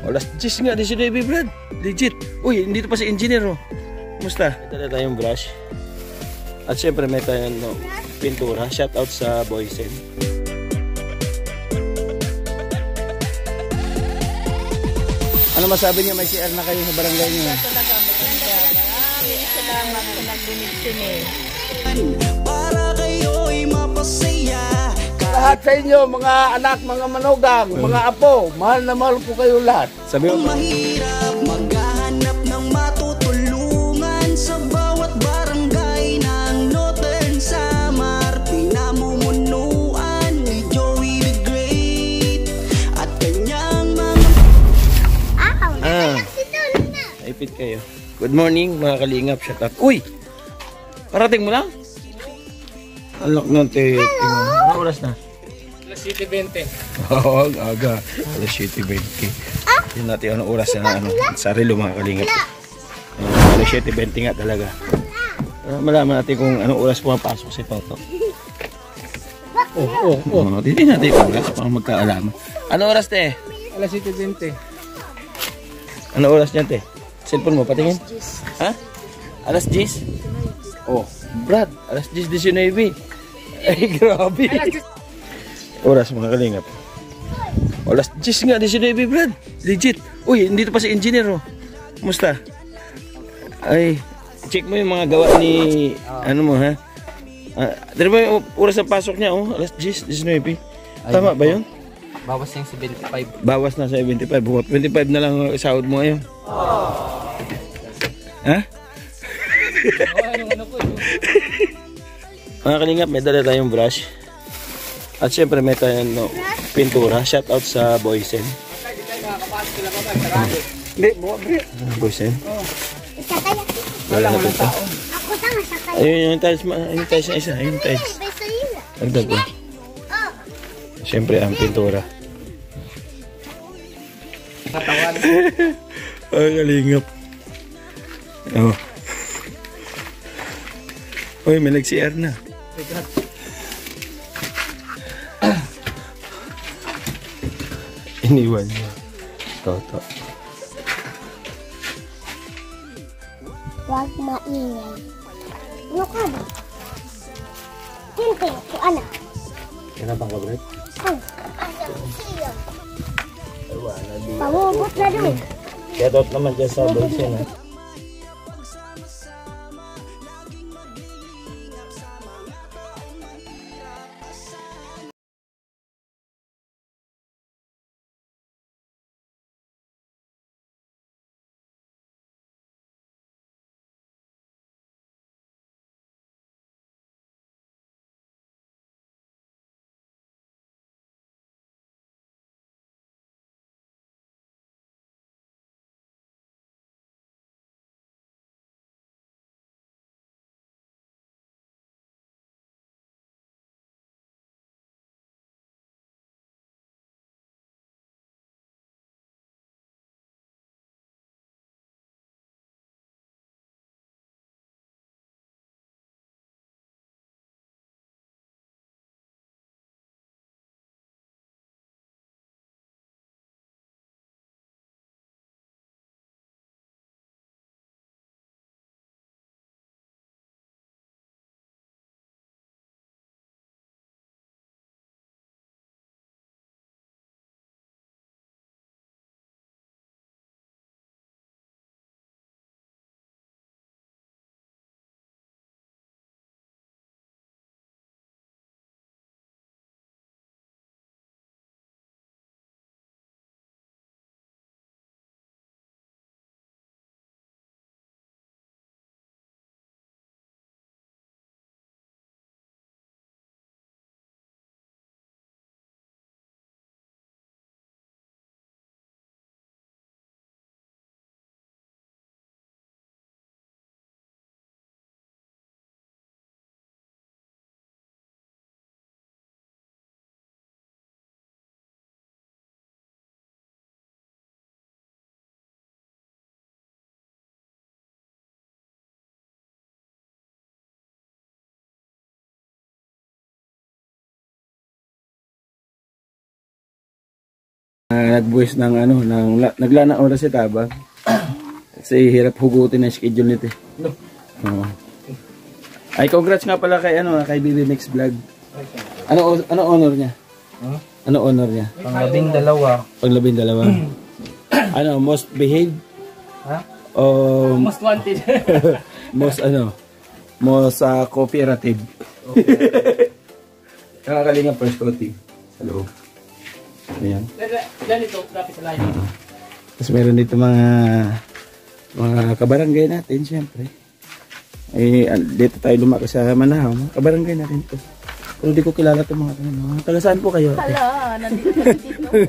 Alas 10 nga, 19 Brad. Legit. Uy, dito pa si engineer oh. Kumusta? May tala tayong brush. At syempre may tayong pintura. Shout out sa Boysen. Ano masabi niya, may CR na kayo sa barangay niyo? Talaga maganda. Maraming salamat sa nag-donation eh. Para kayo'y mapasaya. Lahat sa inyo, mga anak, mga manugang, mga apo, mahal na mahal ko kayo lahat. Sabi mo, Mahirap maghahanap ng matutulungan sa bawat barangay ng Northern Samar. Pinamumunuan ni Joey the Great at kanyang mga... ipit kayo. Good morning mga kalingap. Shout out. Uy! Parating mo lang? Alok ng te. Ano oras na? Alas 7:20. Oo, aga. Alas 7:20. Yun natin anong oras na sarilo mga kalingap. Alas 7:20 nga talaga. Malaman natin kung anong oras pumapasok si Toto. Hindi natin oras para magkaalaman. Anong oras te? Alas 7:20. Anong oras niyan te? Cellphone mo, patingin? Ha? Alas 10? Oh, Brad, alas 10:19. Ay, grabe. Oras mga kalingap. Alas 10 nga, 19 Brad. Legit. Uy, dito pa si engineer oh. Kumusta? Ay, check mo yung mga gawa ni, ano mo ha? Dito mo yung oras ng pasok niya oh, alas 10:19. Tama ba yun? Bawas yung 75. Bawas na sa 75. 25 na lang sahod mo ngayon. Ha? Mga kalingap, may dala tayong brush. At syempre may tayong pintura. Shout out sa Boysen. Boysen. Wala na dito. Ayun yung tiles na isa. Ayun yung tiles. Nagdag ko. Syempre ang pintura. Ay, kalingap. Oh. Uy, may nag-CR na. Iniwan niya. Toto. Huwag maingay. Ano ka ba? Tintin ko, anak. Yan ang pangkabret? Ay, siya. Pamubot na doon. Shout out naman dyan sa Boysen. nagbuwis ng ano, naglana oras si Tabang. Kasi hirap hugutin ang schedule nito. Oo. Ay, congrats nga pala kay kay BB Mix Vlog. Ano honor niya? Ano honor niya? Pang-12. Ano, most behaved? Ha? O Most wanted. most cooperative. Nakakalinga first coating sa loob. Ayan. Ganito, dapat sa lahat. Tapos meron dito mga kabarangay natin, siyempre. Dito tayo lumaki sa Manahaw. Mga kabarangay natin to. Pero di ko kilala itong mga taga saan po kayo? Hala, nandito po.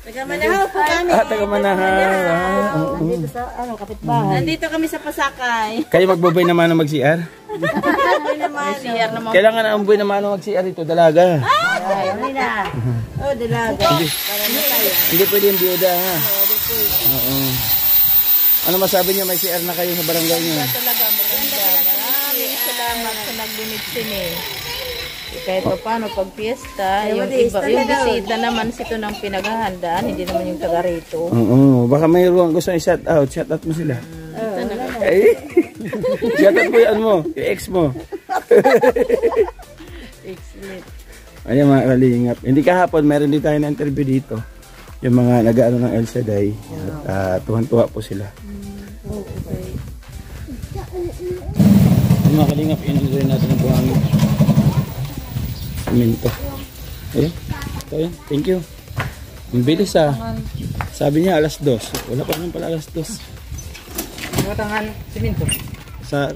Taga Manahaw po kami. Taga Manahaw. Nandito sa kapitbahay. Nandito kami sa Pasakay. Kayo magbubay naman ng mag-CR? CR naman. Kailangan ang buhay naman ng mag-CR ito, dalaga. Ay, na. Oh, dalaga. Hindi pwede yung biyuda, ha? Oo. Ano masabi niyo, may CR na kayo sa barangay niyo? Talaga maganda. Maraming salamat sa nagbunit sini. Kahit pa paano pag fiesta, yung bisita naman sito ng pinaghahandaan, hindi naman yung taga rito. Oo, baka mayroon gusto i-shout out mo sila. Ay, shout out mo yan mo, yung ex mo. Excellent. Ayan mga kalingap. Hindi kahapon, meron din tayo na interview dito. Yung mga nag-ano ng El Shaddai. At tuwan-tuwa po sila. Okay. Yung mga kalingap, enjoy natin ang buhangin. Minto. Ayun. Ito yun. Thank you. Ang bilis Sabi niya alas 2. Wala pa naman pala alas 2. Matangan, siminto. Sa...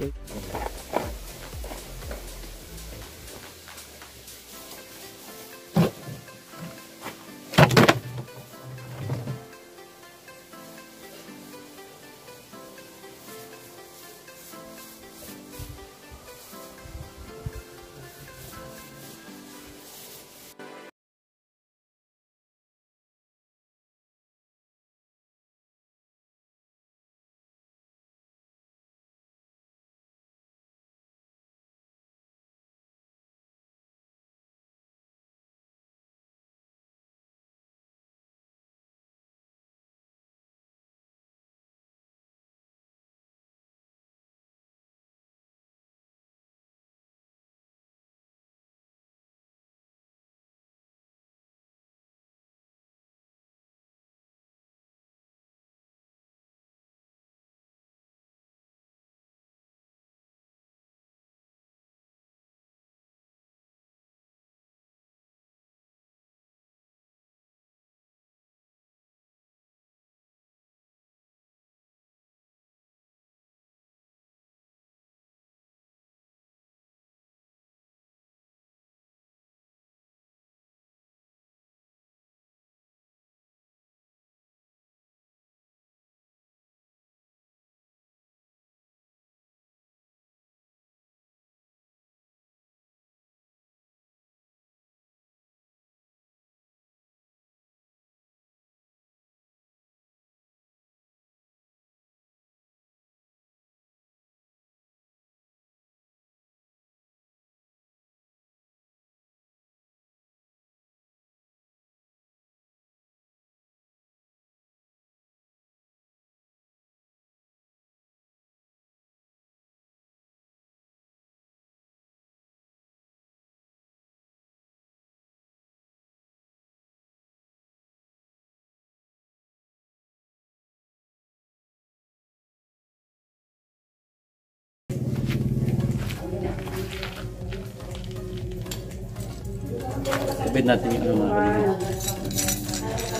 Sabit natin yung mga kalingap.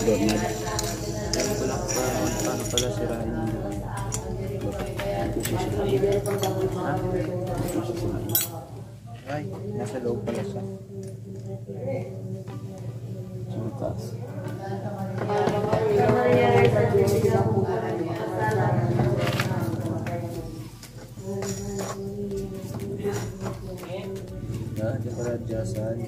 Doorknob. Paano pala sirain yung Ay, nasa loob pala siya. Sa taas. Di pala adjustan.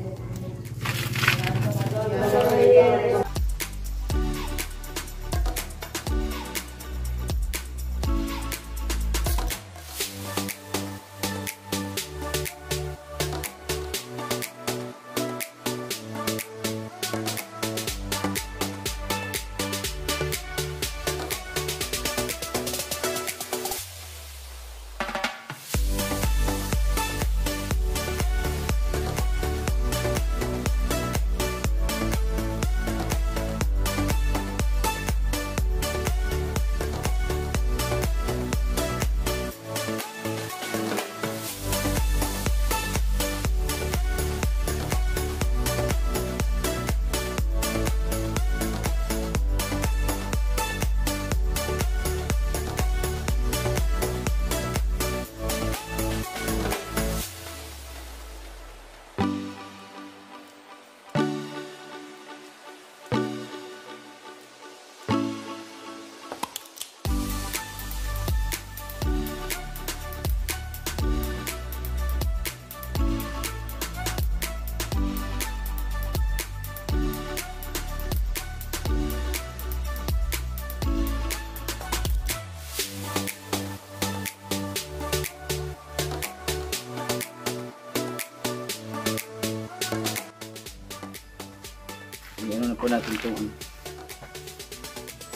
natin itong ano.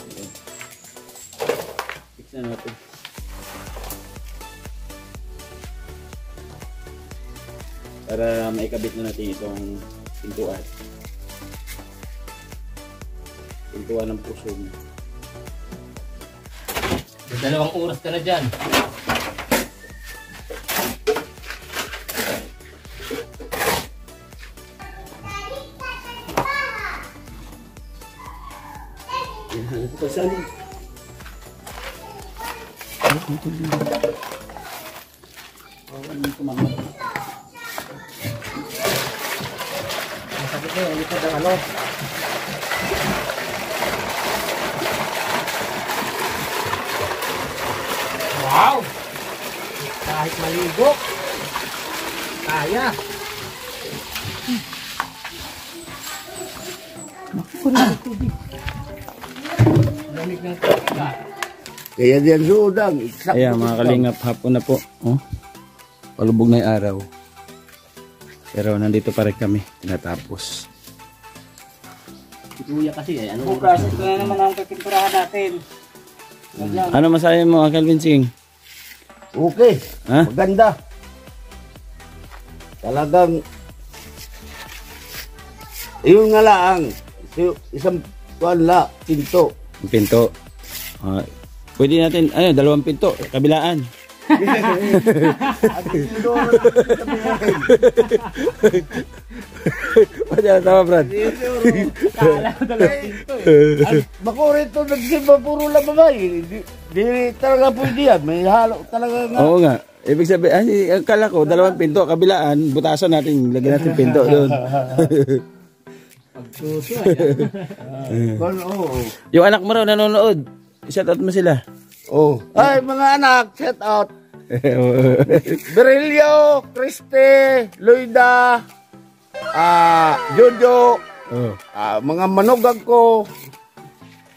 Okay. Fix na natin. Para maikabit na natin itong pintuan. Pintuan ng puso mo. 2 oras ka na dyan. Masakit na yung likod ng ano. Wow! Kahit maligo, kaya. Lamig ng tubig. Kaya diyan sudang. Ayan mga kalingap, hapon na po. Oh. Palubog na yung araw. Pero nandito pa rin kami. Tinatapos. Kuya kasi ay ano oras. Ito na naman ang pagpinturahan natin. Ano masabi mo, Calvin Singh? Okay. Ha? Maganda. Talagang yun nga lang. Isang wala, pinto. Ang pinto. Pwede natin, 2 pinto, kabilaan. Pwede na tama, Brad. Kala ko 2 pinto eh. Bako rito nagsimba puro lang babae. Di talaga pwede yan. May halo talaga nga. Oo nga. Ibig sabihin, akala ko, 2 pinto, kabilaan, butasan natin, lagyan natin pinto doon. Pagsuso Oo. Yung anak mo raw nanonood, shout out mo sila. Oh. Ay, mga anak, set out. Berilio, Kriste, Loida, Jojo, Oh. mga manugag ko.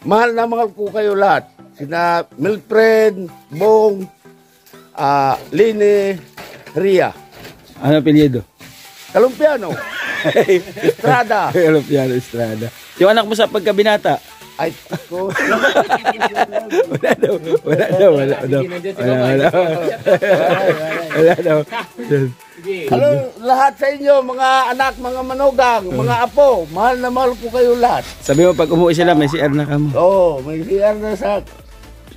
Mahal na mahal ko kayo lahat. Sina Milfred, Bong, Lini, Ria. Ano apelyido? Kalumpiano, Estrada. Piano Estrada. Yung anak mo sa pagkabinata? Ay, ko. Wala daw. Hello, lahat sa inyo, mga anak, mga manugang, mga apo. Mahal na mahal ko kayo lahat. Sabi mo pag umuwi sila, may CR na kamo. Oo, may CR na sa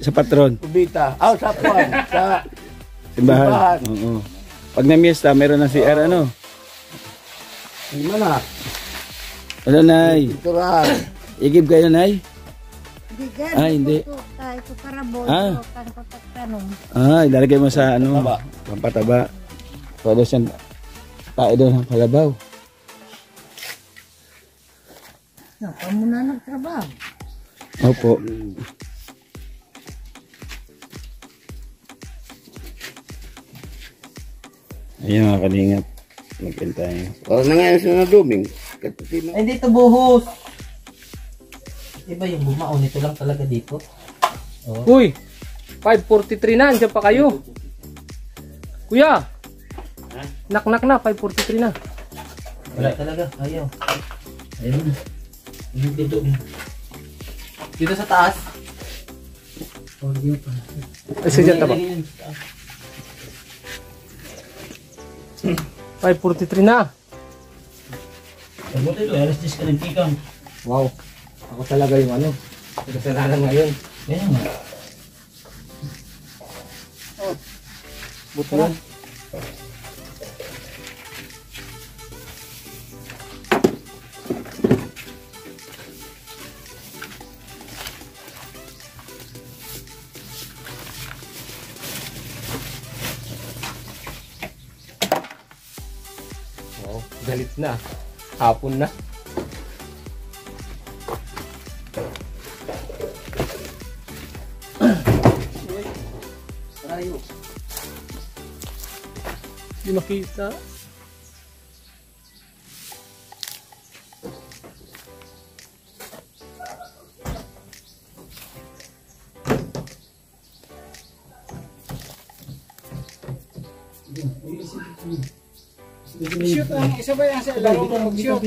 Sa patron. Kubita. Sa Kwan, sa Simbahan. Simbahan. Oo. Pag na-miesta, meron ng CR ano? Mana? Ano, Nay? Turahan. Igib kayo, Nay? Hindi. Ito para boy. Ah. Tanong. Ilalagay mo sa ano? Pampataba. Todo siyang tayo doon ng kalabaw. Naka muna nagtrabaho. Opo. Ayun mga kalingap. Mag-end tayo. Parang na ngayon siya na duming. Hindi ito buhos. Iba yung bumaon. Ito lang talaga dito. Uy! 5:43 na. Andiyan pa kayo. Kuya! Nak na. 5:43 na. Wala talaga. Ayaw. Ayun. Yung dito. Dito sa taas. Ay, sadya ba? 5:43 na. Sagot ito. Alas 10 ka ng tikang. Wow. Ako talaga yung ano. Kasalanan ngayon. Kaya nga. Buto na. Wow. Galit na. Hapon na. Hindi makita. Shoot ang isa ba yan sa ilaw? Shoot.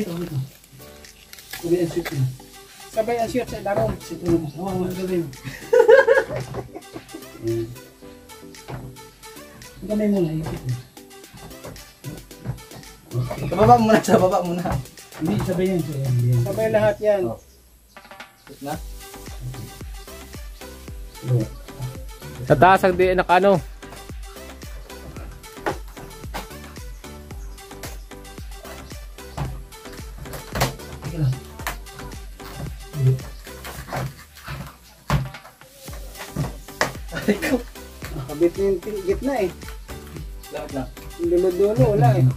Sabay ang shoot sa daron. Oo, sabay mo. Gamay mo na, ipit mo. Sa baba muna, sa baba muna. Hindi, sabay yan. Sabay lahat yan. Shoot na? Sa taas ang di nakano. Nakabit na yung gitna eh. Lahat lang. Yung dulo-dulo, wala eh.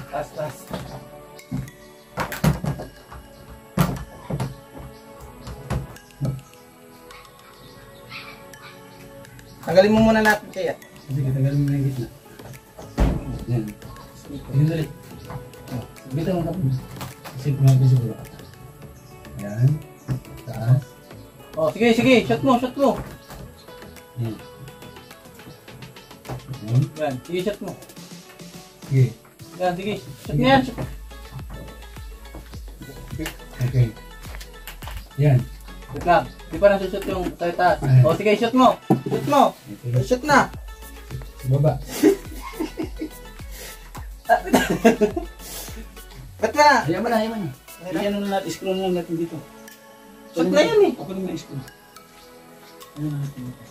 Tas. Tanggalin mo muna natin kaya. Sige, tagalin mo na yung gitna. Yan. Yan ulit. Bitaw mo kapag. Isip mo natin siguro. Yan. Taas. Oh, sige, shot mo. Yan. Yan. Yan, sige, shot mo. Sige. Yan, sige, shot mo yan. Okay. Yan. Wait lang, di pa nasusot yung tayo-taas. Oh, sige, shot mo. Okay. Shot na. Baba. Ba't ba? Ayaw mo na. Iyan na natin. Scroll na natin dito. Shot na yan eh. Ako naman scroll. Ano na natin dito.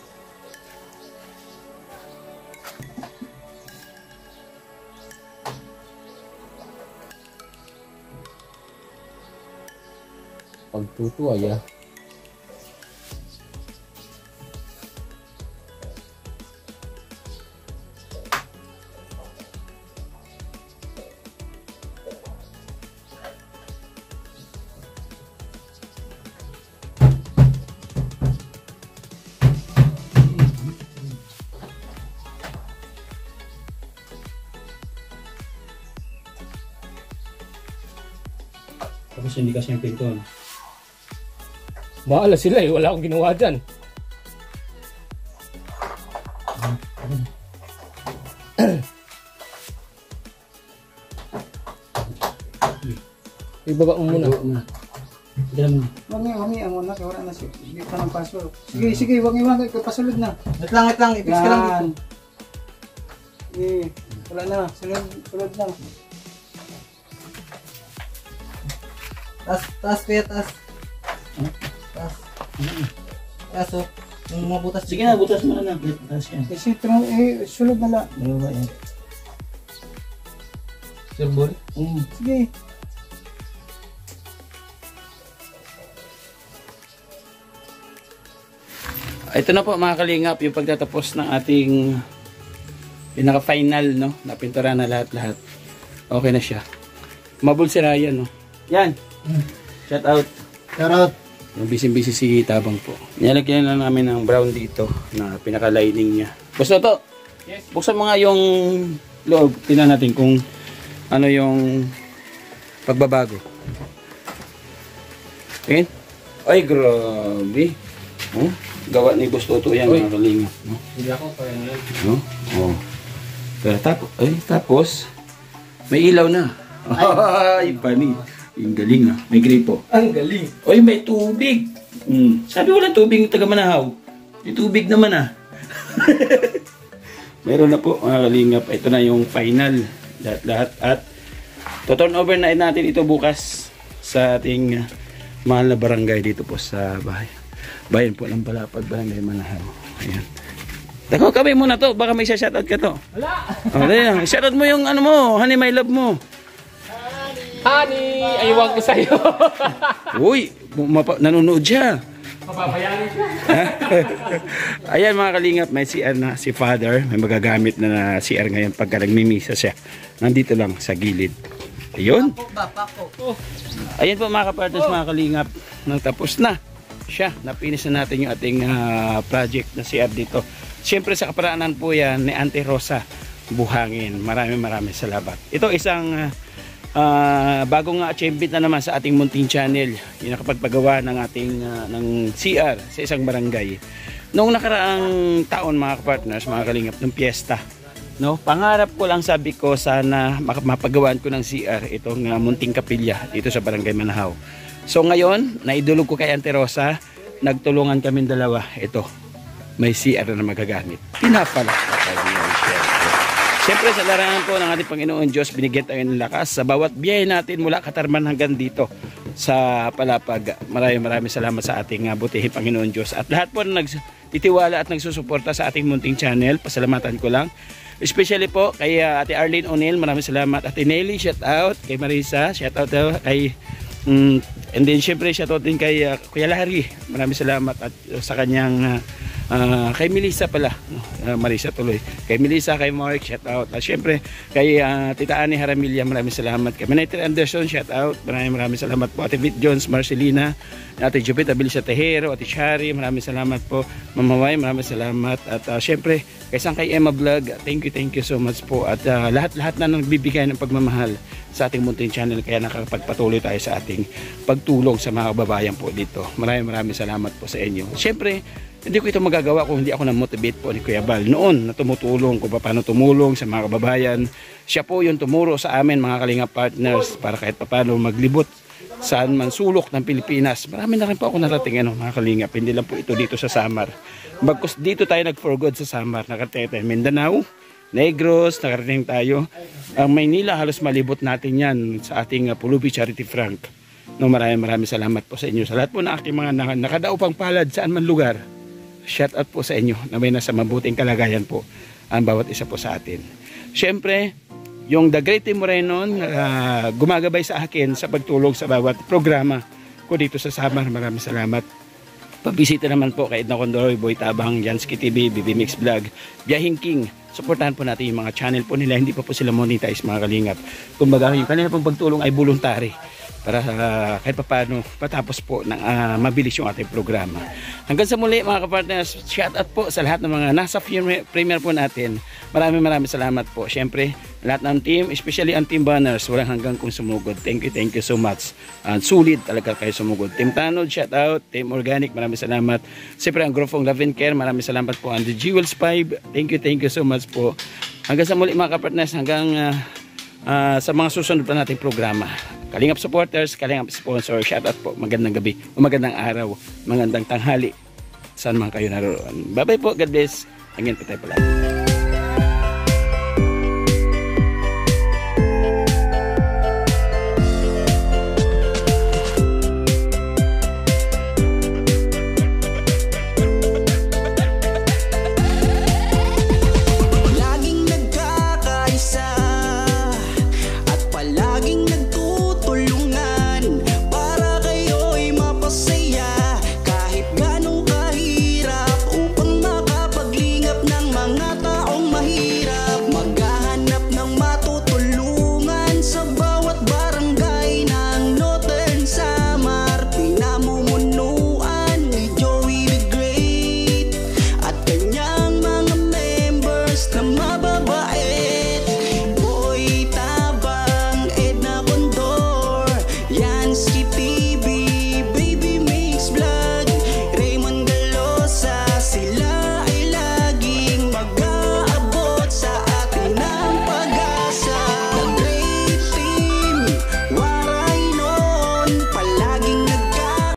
Pagtutuwa ya. Tapos hindi kasi yung pinto. No? Bahala sila eh. Wala akong ginawa dyan. Ibaba mo muna. Dala mo. Wangi mo na, wala na siya. Hindi pa ng password. Sige, wangi pasulod na. Wait lang, ipis ka lang dito. Sige, wala na, sulod na. Taas, kaya taas. Taas, oh. Yung mga butas. Sige na, butas mo na. Butas yan. Sulod na lang. Baba yan. Surbol? Sige. Ito na po mga kalingap, yung pagtatapos ng ating pinaka-final, no? Napintura na lahat-lahat. Okay na siya. Mabul si Ryan, no? Yan. Shout out. Shout out. Yung busy-busy si Tabang po. Nilagyan na namin ng brown dito na pinaka-lining niya. Gusto to? Yes. Buksan mo nga yung loob. Tingnan natin kung ano yung pagbabago. Tingin? Ay, grabe. Oh, gawa ni Boss Toto yan, mga kalingap. No? Hindi ako, kaya na yan. No? Oh. Pero tapos, may ilaw na. Ay, pani. Yung galing ah. May gripo. Ang galing. Oy, may tubig. Sabi wala tubig yung taga Manahaw. May tubig naman ah. Meron na po mga kalingap. Ito na yung final. Lahat. At to-turn over na natin ito bukas sa ating mahal na barangay dito po sa bahay. Bayan po ng Palapag, Barangay Manahaw. Ayan. Dako kami muna to. Baka may shoutout ka to. Wala. Shoutout mo yung ano mo. Honey, my love mo. Honey! Aywan ko sa'yo. Uy, nanonood siya. Mapapayanin siya. Ayan mga kalingap, may CR na si Father. May magagamit na CR ngayon pagka nagmimisa siya. Nandito lang sa gilid. Ayun. Ayan po mga kapartners, mga kalingap. Nagtapos na siya. Napinis na natin yung ating project na CR dito. Siyempre sa kaparaanan po yan ni Auntie Rosa Buhangin. Maraming salamat. Ito isang bagong achievement na naman sa ating munting channel, yung nakapagpagawa ng ating ng CR sa isang barangay. Noong nakaraang taon mga partners, mga kalingap, ng piyesta, no? Pangarap ko lang, sabi ko, sana mapagawaan ko ng CR itong munting kapilya dito sa Barangay Manahaw. So ngayon, naidulog ko kay Auntie Rosa, nagtulungan kami dalawa. Ito, may CR na magagamit. Pinapala. Siyempre sa larangan po ng ating Panginoon Diyos, binigyan tayo ng lakas sa bawat biyahe natin mula Katarman hanggang dito sa Palapag. Maraming salamat sa ating butihin Panginoon Diyos. At lahat po na nagtitiwala at nagsusuporta sa ating munting channel, pasalamatan ko lang. Especially po kay Ate Arlene O'Neill, maraming salamat. Ate Nelly, shout out. Kay Marisa, shout out kay and then syempre shout out din kay Kuya Larry. Maraming salamat at sa kanyang kay Melissa pala, Marisa tuloy. Kay Melissa, kay Mark, shout out. At syempre kay Tita Annie Haramilla, maraming salamat. Kay Maniter Anderson, shout out. Maraming salamat po. Ate Vit Jones, Marcelina, Ate Jupiter Abilisa Tejero, Ate Shari, maraming salamat po. Mamaway, maraming salamat. At syempre kay Sangkay Emma Vlog, thank you so much po. At lahat na nagbibigay ng pagmamahal sa ating munting channel, kaya nakakapagpatuloy tayo sa ating pagtulong sa mga kababayan po dito. Maraming salamat po sa inyo. Syempre hindi ko ito magagawa kung hindi ako na-motivate po ni Kuya Bal noon na tumutulong kung paano tumulong sa mga kababayan. Siya po yung tumuro sa amin mga Kalingap partners para kahit paano maglibot saan man sulok ng Pilipinas. Marami na rin po ako narating mga Kalingap. Hindi lang po ito dito sa Samar. Bagkus dito tayo nag-for good sa Samar. Nakarating tayo Mindanao, Negros, nakarating tayo. Ang Maynila, halos malibot natin yan sa ating Pulubi Charity Frank. No, maraming salamat po sa inyo. Sa lahat po na aking mga nakadaupang palad saan man lugar. Shout out po sa inyo na may nasa mabuting kalagayan po ang bawat isa po sa atin. Siyempre, yung The Great Team Moreno gumagabay sa akin sa pagtulong sa bawat programa ko dito sa Samar. Maraming salamat. Pabisita naman po kay Edna Condoroy, Boy Tabang, Jansky TV, BB Mix Vlog, Biyahing King. Supportahan po natin yung mga channel po nila. Hindi pa po sila monetize mga Kalingap. Kumbaga yung kanila pong pagtulong ay voluntary para kahit paano patapos po ng mabilis yung ating programa. Hanggang sa muli mga kapartners, shout out po sa lahat ng mga nasa premiere po natin. Maraming salamat po. Siyempre, lahat ng team, especially ang Team Banners, walang hanggang kung sumugod. Thank you so much. Sulit talaga kayo sumugod. Team Tanod, shout out. Team Organic, maraming salamat. Siyempre, ang Grofong Love and Care, maraming salamat po. And the Jewels 5, thank you so much po. Hanggang sa muli mga kapartners, hanggang sa mga susunod pa nating programa. Kalingap supporters, Kalingap sponsor, shout out po. Magandang gabi, o magandang araw, magandang tanghali. Saan man kayo naroon. Bye bye po, God bless. Hanggang po tayo pala.